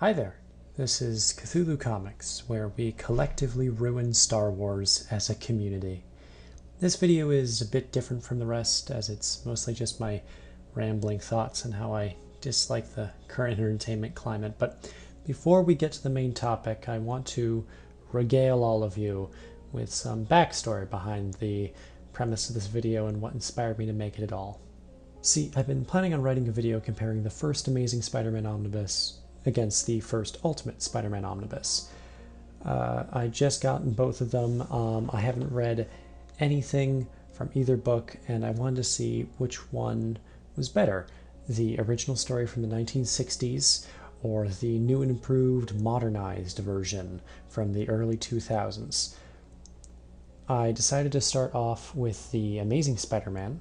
Hi there, this is Cthulhu Comics, where we collectively ruin Star Wars as a community. This video is a bit different from the rest, as it's mostly just my rambling thoughts and how I dislike the current entertainment climate, but before we get to the main topic, I want to regale all of you with some backstory behind the premise of this video and what inspired me to make it at all. See, I've been planning on writing a video comparing the first Amazing Spider-Man omnibus against the first Ultimate Spider-Man omnibus. I just gotten both of them. I haven't read anything from either book, and I wanted to see which one was better, the original story from the 1960s or the new and improved modernized version from the early 2000s. I decided to start off with the Amazing Spider-Man,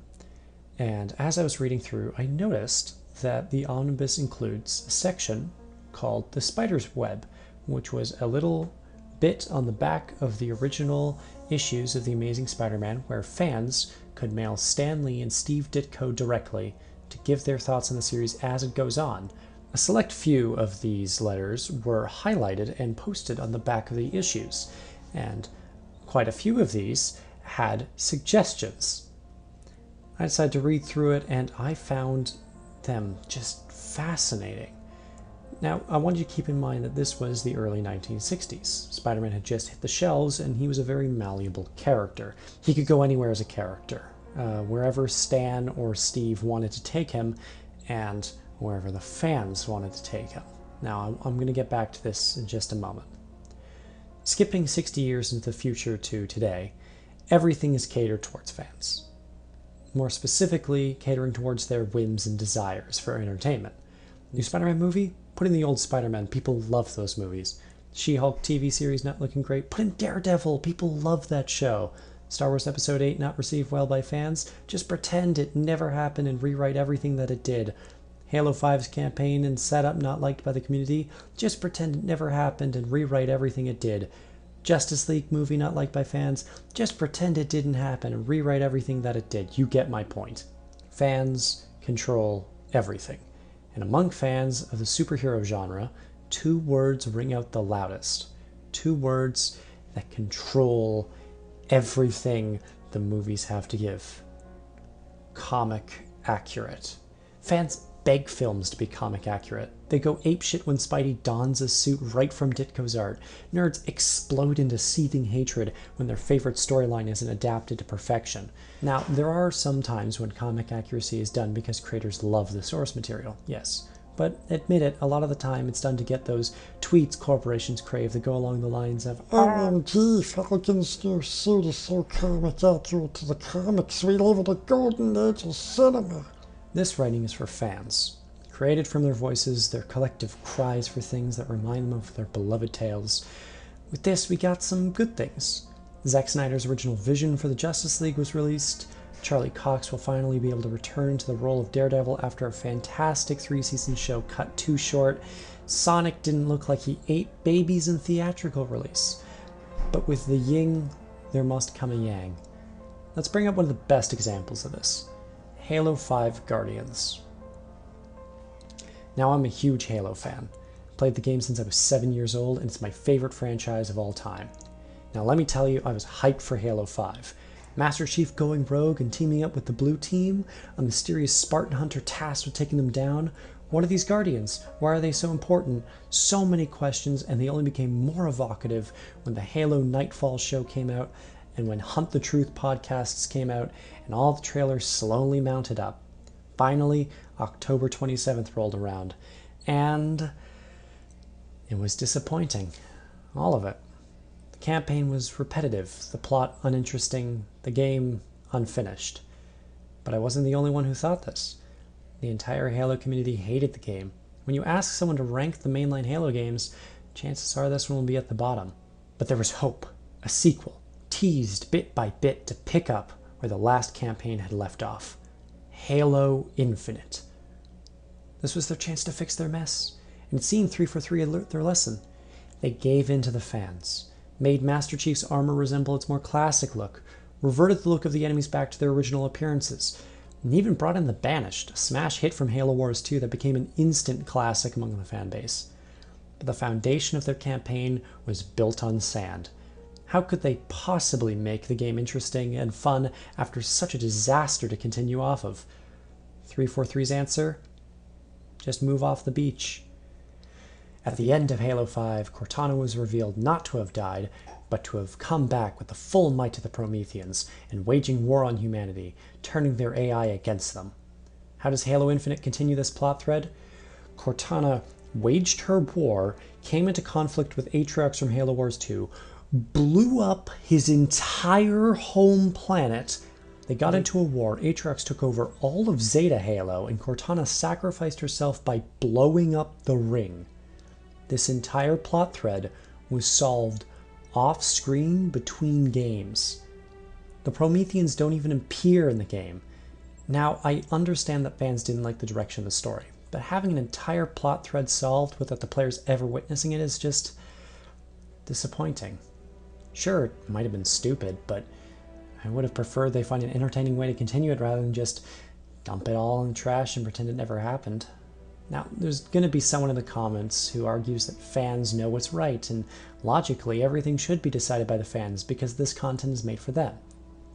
and as I was reading through, I noticed that the omnibus includes a section called The Spider's Web, which was a little bit on the back of the original issues of The Amazing Spider-Man where fans could mail Stan Lee and Steve Ditko directly to give their thoughts on the series as it goes on. A select few of these letters were highlighted and posted on the back of the issues, and quite a few of these had suggestions. I decided to read through it, and I found them just fascinating. Now, I want you to keep in mind that this was the early 1960s. Spider-Man had just hit the shelves, and he was a very malleable character. He could go anywhere as a character, wherever Stan or Steve wanted to take him, and wherever the fans wanted to take him. Now, I'm going to get back to this in just a moment. Skipping 60 years into the future to today, everything is catered towards fans. More specifically, catering towards their whims and desires for entertainment. New Spider-Man movie? Put in the old Spider-Man. People love those movies. She-Hulk TV series not looking great? Put in Daredevil. People love that show. Star Wars Episode 8 not received well by fans? Just pretend it never happened and rewrite everything that it did. Halo 5's campaign and setup not liked by the community? Just pretend it never happened and rewrite everything it did. Justice League movie not liked by fans? Just pretend it didn't happen and rewrite everything that it did. You get my point. Fans control everything. And among fans of the superhero genre, two words ring out the loudest. Two words that control everything the movies have to give. Comic accurate. Fans beg films to be comic accurate. They go apeshit when Spidey dons a suit right from Ditko's art. Nerds explode into seething hatred when their favorite storyline isn't adapted to perfection. Now, there are some times when comic accuracy is done because creators love the source material, yes. But admit it, a lot of the time it's done to get those tweets corporations crave that go along the lines of OMG, Falcon's new suit is so comic accurate to the comics, we live in a golden age of cinema. This writing is for fans, created from their voices, their collective cries for things that remind them of their beloved tales. With this, we got some good things. Zack Snyder's original vision for the Justice League was released. Charlie Cox will finally be able to return to the role of Daredevil after a fantastic 3-season show cut too short. Sonic didn't look like he ate babies in theatrical release. But with the yin, there must come a yang. Let's bring up one of the best examples of this. Halo 5 Guardians. Now, I'm a huge Halo fan. Played the game since I was 7 years old, and it's my favorite franchise of all time. Now, let me tell you, I was hyped for Halo 5. Master Chief going rogue and teaming up with the blue team, a mysterious Spartan hunter tasked with taking them down. What are these Guardians? Why are they so important? So many questions, and they only became more evocative when the Halo Nightfall show came out, and when Hunt the Truth podcasts came out, and all the trailers slowly mounted up. Finally, October 27th rolled around, and it was disappointing. All of it. The campaign was repetitive, the plot uninteresting, the game unfinished. But I wasn't the only one who thought this. The entire Halo community hated the game. When you ask someone to rank the mainline Halo games, chances are this one will be at the bottom. But there was hope, a sequel, teased bit by bit to pick up where the last campaign had left off. Halo Infinite. This was their chance to fix their mess, and it seemed 343 learned their lesson. They gave in to the fans, made Master Chief's armor resemble its more classic look, reverted the look of the enemies back to their original appearances, and even brought in the Banished, a smash hit from Halo Wars 2 that became an instant classic among the fan base. but the foundation of their campaign was built on sand. How could they possibly make the game interesting and fun after such a disaster to continue off of? 343's answer? Just move off the beach. At the end of Halo 5, Cortana was revealed not to have died, but to have come back with the full might of the Prometheans and waging war on humanity, turning their AI against them. How does Halo Infinite continue this plot thread? Cortana waged her war, came into conflict with Atriox from Halo Wars 2, blew up his entire home planet. They got into a war, Atriox took over all of Zeta Halo, and Cortana sacrificed herself by blowing up the ring. This entire plot thread was solved off-screen between games. The Prometheans don't even appear in the game. Now, I understand that fans didn't like the direction of the story, but having an entire plot thread solved without the players ever witnessing it is just disappointing. Sure, it might have been stupid, but I would have preferred they find an entertaining way to continue it rather than just dump it all in the trash and pretend it never happened. Now, there's going to be someone in the comments who argues that fans know what's right, and logically everything should be decided by the fans because this content is made for them.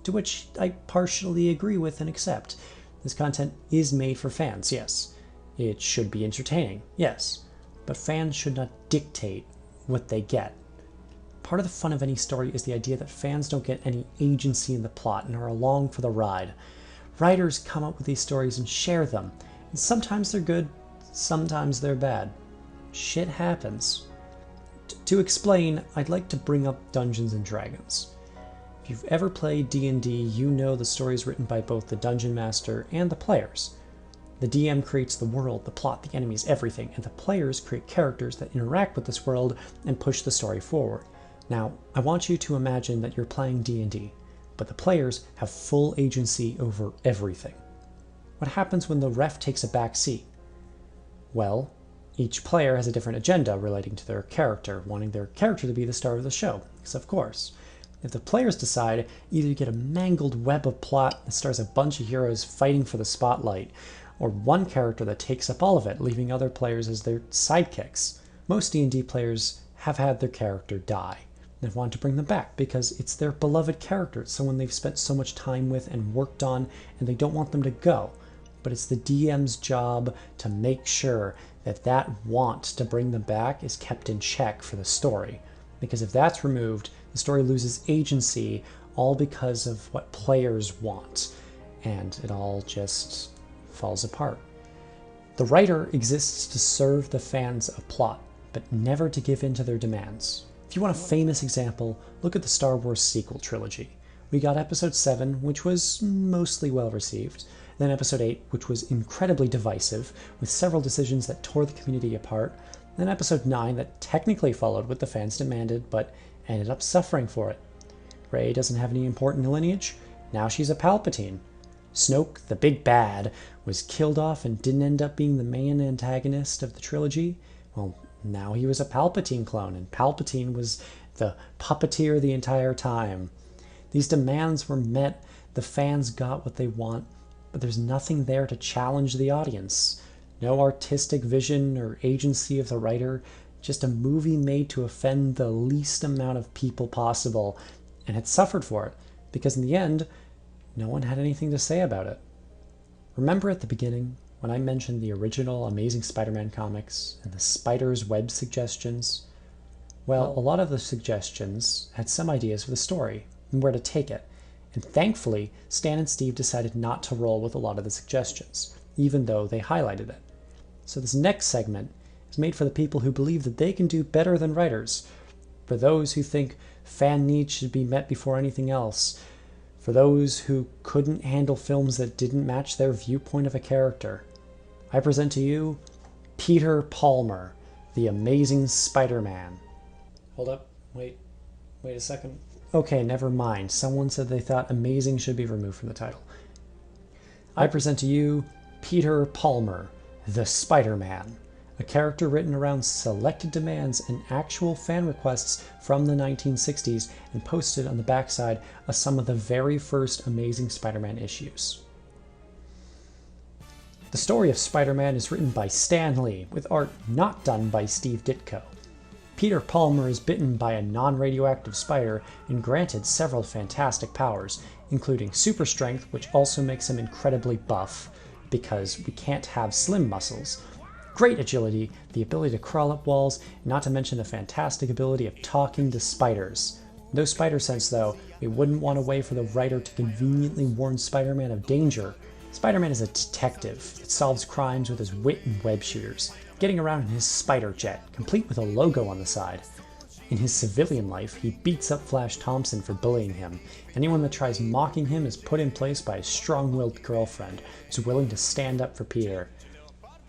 To which I partially agree with and accept. This content is made for fans, yes. It should be entertaining, yes. But fans should not dictate what they get. Part of the fun of any story is the idea that fans don't get any agency in the plot and are along for the ride. Writers come up with these stories and share them, and sometimes they're good, sometimes they're bad. Shit happens. To explain, I'd like to bring up Dungeons & Dragons. If you've ever played D&D, you know the story is written by both the Dungeon Master and the players. The DM creates the world, the plot, the enemies, everything, and the players create characters that interact with this world and push the story forward. Now, I want you to imagine that you're playing D&D, but the players have full agency over everything. What happens when the ref takes a back seat? Well, each player has a different agenda relating to their character, wanting their character to be the star of the show, because of course. If the players decide, either you get a mangled web of plot that stars a bunch of heroes fighting for the spotlight, or one character that takes up all of it, leaving other players as their sidekicks. Most D&D players have had their character die. They want to bring them back because it's their beloved character, someone they've spent so much time with and worked on, and they don't want them to go. But it's the DM's job to make sure that that want to bring them back is kept in check for the story. Because if that's removed, the story loses agency, all because of what players want, and it all just falls apart. The writer exists to serve the fans a plot, but never to give in to their demands. If you want a famous example, look at the Star Wars sequel trilogy. We got Episode 7, which was mostly well received, then Episode 8, which was incredibly divisive, with several decisions that tore the community apart, then Episode 9 that technically followed what the fans demanded, but ended up suffering for it. Rey doesn't have any important lineage, now she's a Palpatine. Snoke, the big bad, was killed off and didn't end up being the main antagonist of the trilogy. Well, now he was a Palpatine clone, and Palpatine was the puppeteer the entire time. These demands were met, the fans got what they want, but there's nothing there to challenge the audience. No artistic vision or agency of the writer, just a movie made to offend the least amount of people possible, and it suffered for it, because in the end, no one had anything to say about it. Remember at the beginning, when I mentioned the original Amazing Spider-Man comics and the Spider's Web suggestions? Well, a lot of the suggestions had some ideas for the story and where to take it, and thankfully, Stan and Steve decided not to roll with a lot of the suggestions, even though they highlighted it. So this next segment is made for the people who believe that they can do better than writers, for those who think fan needs should be met before anything else, for those who couldn't handle films that didn't match their viewpoint of a character. I present to you Peter Palmer, the Amazing Spider-Man. Hold up, wait a second. Okay, never mind. Someone said they thought amazing should be removed from the title. I present to you Peter Palmer, the Spider-Man, a character written around selected demands and actual fan requests from the 1960s and posted on the backside of some of the very first Amazing Spider-Man issues. The story of Spider-Man is written by Stan Lee, with art not done by Steve Ditko. Peter Palmer is bitten by a non-radioactive spider and granted several fantastic powers, including super strength, which also makes him incredibly buff, because we can't have slim muscles, great agility, the ability to crawl up walls, not to mention the fantastic ability of talking to spiders. No spider sense though, we wouldn't want a way for the writer to conveniently warn Spider-Man of danger. Spider-Man is a detective that solves crimes with his wit and web shooters, getting around in his spider jet, complete with a logo on the side. In his civilian life, he beats up Flash Thompson for bullying him. Anyone that tries mocking him is put in place by a strong-willed girlfriend who's willing to stand up for Peter.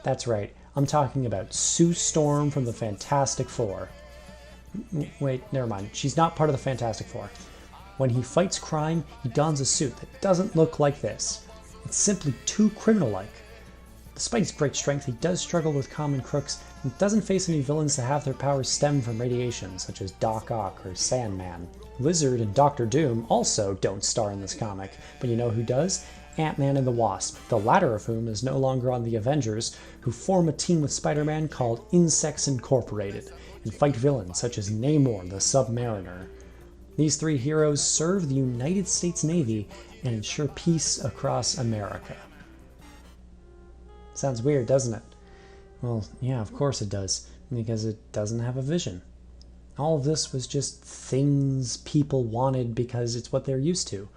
That's right, I'm talking about Sue Storm from the Fantastic Four. Wait, never mind. She's not part of the Fantastic Four. When he fights crime, he dons a suit that doesn't look like this. It's simply too criminal-like. Despite his great strength, he does struggle with common crooks and doesn't face any villains that have their powers stem from radiation, such as Doc Ock or Sandman. Lizard and Doctor Doom also don't star in this comic, but you know who does? Ant-Man and the Wasp, the latter of whom is no longer on the Avengers, who form a team with Spider-Man called Insects Incorporated, and fight villains such as Namor the Submariner. These three heroes serve the United States Navy and ensure peace across America. Sounds weird, doesn't it? Well, yeah, of course it does, because it doesn't have a vision. All of this was just things people wanted because it's what they're used to.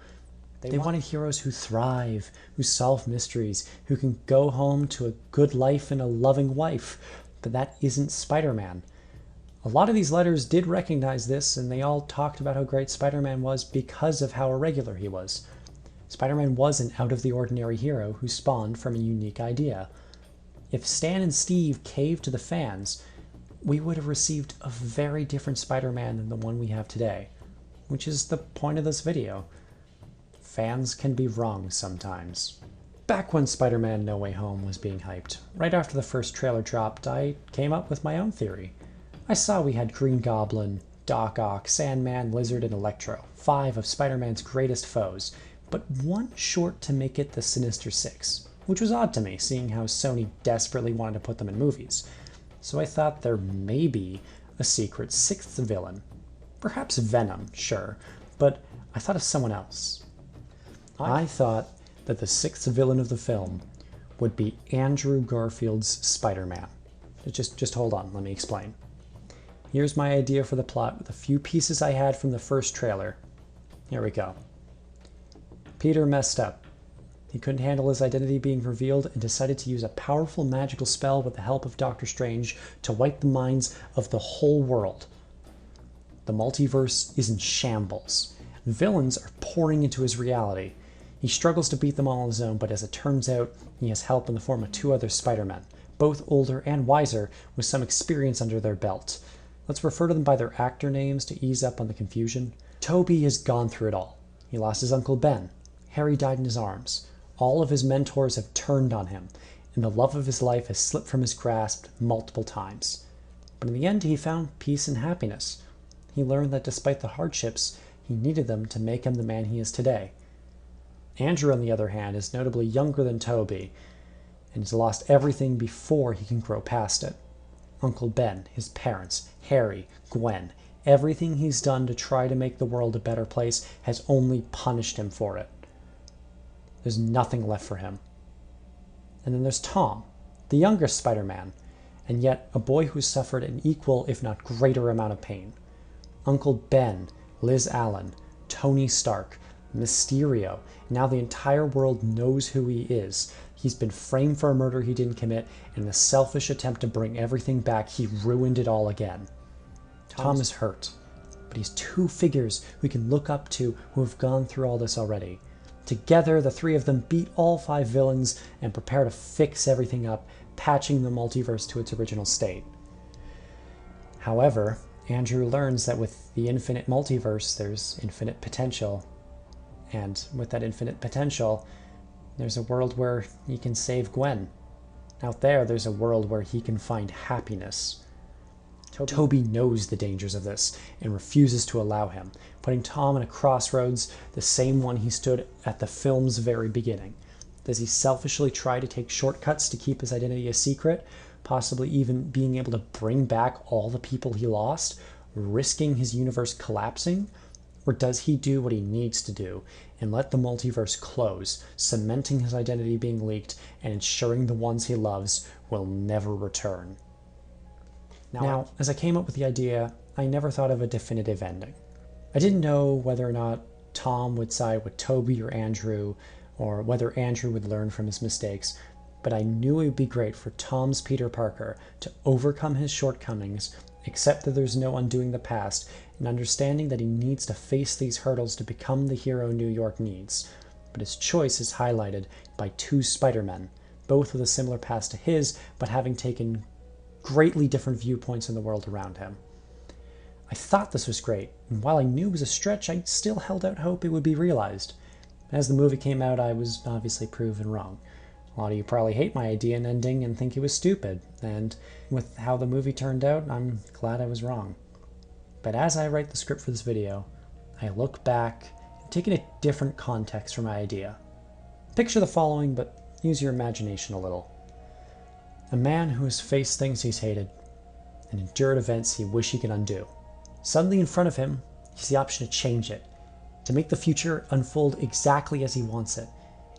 They wanted heroes who thrive, who solve mysteries, who can go home to a good life and a loving wife. But that isn't Spider-Man. A lot of these letters did recognize this, and they all talked about how great Spider-Man was because of how irregular he was. Spider-Man was an out-of-the-ordinary hero who spawned from a unique idea. If Stan and Steve caved to the fans, we would have received a very different Spider-Man than the one we have today, which is the point of this video. Fans can be wrong sometimes. Back when Spider-Man No Way Home was being hyped, right after the first trailer dropped, I came up with my own theory. I saw we had Green Goblin, Doc Ock, Sandman, Lizard, and Electro, 5 of Spider-Man's greatest foes, but one short to make it the Sinister Six, which was odd to me, seeing how Sony desperately wanted to put them in movies. So I thought there may be a secret 6th villain. Perhaps Venom, sure, but I thought of someone else. I thought that the 6th villain of the film would be Andrew Garfield's Spider-Man. Just hold on, let me explain. Here's my idea for the plot with a few pieces I had from the first trailer. Here we go. Peter messed up. He couldn't handle his identity being revealed and decided to use a powerful magical spell with the help of Doctor Strange to wipe the minds of the whole world. The multiverse is in shambles. Villains are pouring into his reality. He struggles to beat them all on his own, but as it turns out, he has help in the form of 2 other Spider-Men, both older and wiser, with some experience under their belt. Let's refer to them by their actor names to ease up on the confusion. Toby has gone through it all. He lost his Uncle Ben. Harry died in his arms. All of his mentors have turned on him, and the love of his life has slipped from his grasp multiple times. But in the end, he found peace and happiness. He learned that despite the hardships, he needed them to make him the man he is today. Andrew, on the other hand, is notably younger than Toby, and has lost everything before he can grow past it. Uncle Ben, his parents, Harry, Gwen, everything he's done to try to make the world a better place has only punished him for it. There's nothing left for him. And then there's Tom, the youngest Spider-Man, and yet a boy who suffered an equal, if not greater, amount of pain. Uncle Ben, Liz Allen, Tony Stark, Mysterio. Now the entire world knows who he is. He's been framed for a murder he didn't commit, and in a selfish attempt to bring everything back, he ruined it all again. Tom is hurt, but he's 2 figures we can look up to who have gone through all this already. Together, the 3 of them beat all 5 villains and prepare to fix everything up, patching the multiverse to its original state. However, Andrew learns that with the infinite multiverse, there's infinite potential. And with that infinite potential, there's a world where he can save Gwen. Out there's a world where he can find happiness. Toby knows the dangers of this and refuses to allow him, putting Tom in a crossroads, the same one he stood at the film's very beginning. Does he selfishly try to take shortcuts to keep his identity a secret, possibly even being able to bring back all the people he lost, risking his universe collapsing? Or does he do what he needs to do and let the multiverse close, cementing his identity being leaked and ensuring the ones he loves will never return? Now, as I came up with the idea, I never thought of a definitive ending. I didn't know whether or not Tom would side with Toby or Andrew, or whether Andrew would learn from his mistakes, but I knew it would be great for Tom's Peter Parker to overcome his shortcomings, accept that there's no undoing the past, and understanding that he needs to face these hurdles to become the hero New York needs. But his choice is highlighted by two Spider-Men, both with a similar past to his, but having taken greatly different viewpoints in the world around him. I thought this was great, and while I knew it was a stretch, I still held out hope it would be realized. As the movie came out, I was obviously proven wrong. A lot of you probably hate my idea and ending and think it was stupid, and with how the movie turned out, I'm glad I was wrong. But as I write the script for this video, I look back and take in a different context for my idea. Picture the following, but use your imagination a little. A man who has faced things he's hated and endured events he wished he could undo. Suddenly in front of him, he has the option to change it, to make the future unfold exactly as he wants it.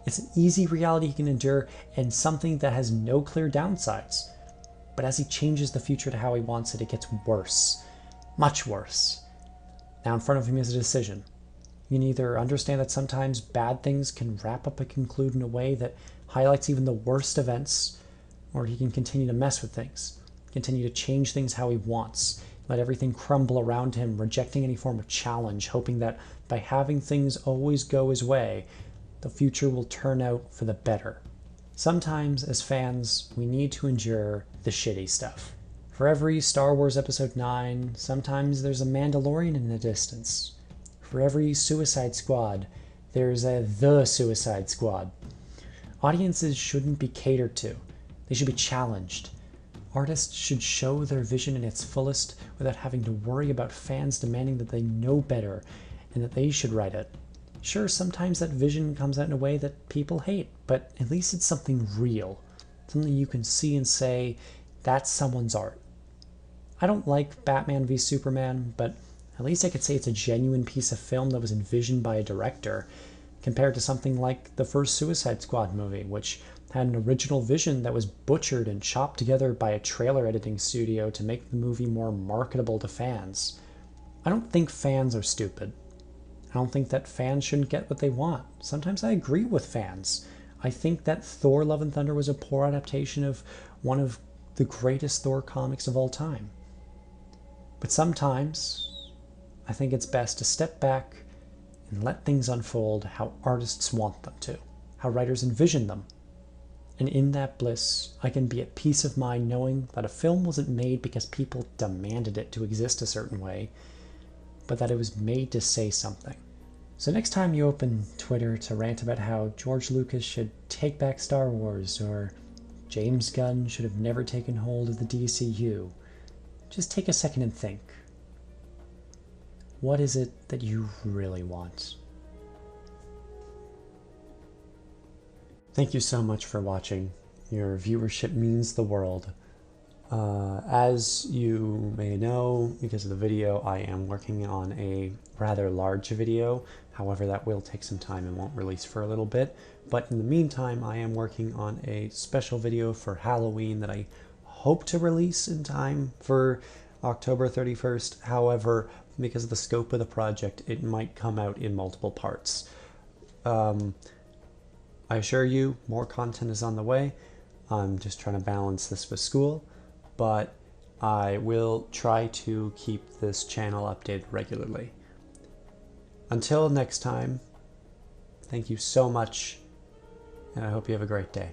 It's an easy reality he can endure and something that has no clear downsides. But as he changes the future to how he wants it, it gets worse. Much worse. Now in front of him is a decision. You can either understand that sometimes bad things can wrap up and conclude in a way that highlights even the worst events, or he can continue to mess with things, continue to change things how he wants, let everything crumble around him, rejecting any form of challenge, hoping that by having things always go his way, the future will turn out for the better. Sometimes, as fans, we need to endure the shitty stuff. For every Star Wars Episode 9, sometimes there's a Mandalorian in the distance. For every Suicide Squad, there's a The Suicide Squad. Audiences shouldn't be catered to. They should be challenged. Artists should show their vision in its fullest without having to worry about fans demanding that they know better and that they should write it. Sure, sometimes that vision comes out in a way that people hate, but at least it's something real. Something you can see and say, that's someone's art. I don't like Batman v Superman, but at least I could say it's a genuine piece of film that was envisioned by a director, compared to something like the first Suicide Squad movie, which had an original vision that was butchered and chopped together by a trailer editing studio to make the movie more marketable to fans. I don't think fans are stupid. I don't think that fans shouldn't get what they want. Sometimes I agree with fans. I think that Thor: Love and Thunder was a poor adaptation of one of the greatest Thor comics of all time. But sometimes I think it's best to step back and let things unfold how artists want them to, how writers envision them. And in that bliss, I can be at peace of mind knowing that a film wasn't made because people demanded it to exist a certain way, but that it was made to say something. So next time you open Twitter to rant about how George Lucas should take back Star Wars, or James Gunn should have never taken hold of the DCU, just take a second and think. What is it that you really want? Thank you so much for watching. Your viewership means the world. As you may know, because of the video, I am working on a rather large video. However, that will take some time and won't release for a little bit. But in the meantime, I am working on a special video for Halloween that I hope to release in time for October 31st. However, because of the scope of the project, it might come out in multiple parts. I assure you, more content is on the way. I'm just trying to balance this with school, but I will try to keep this channel updated regularly. Until next time, thank you so much, and I hope you have a great day.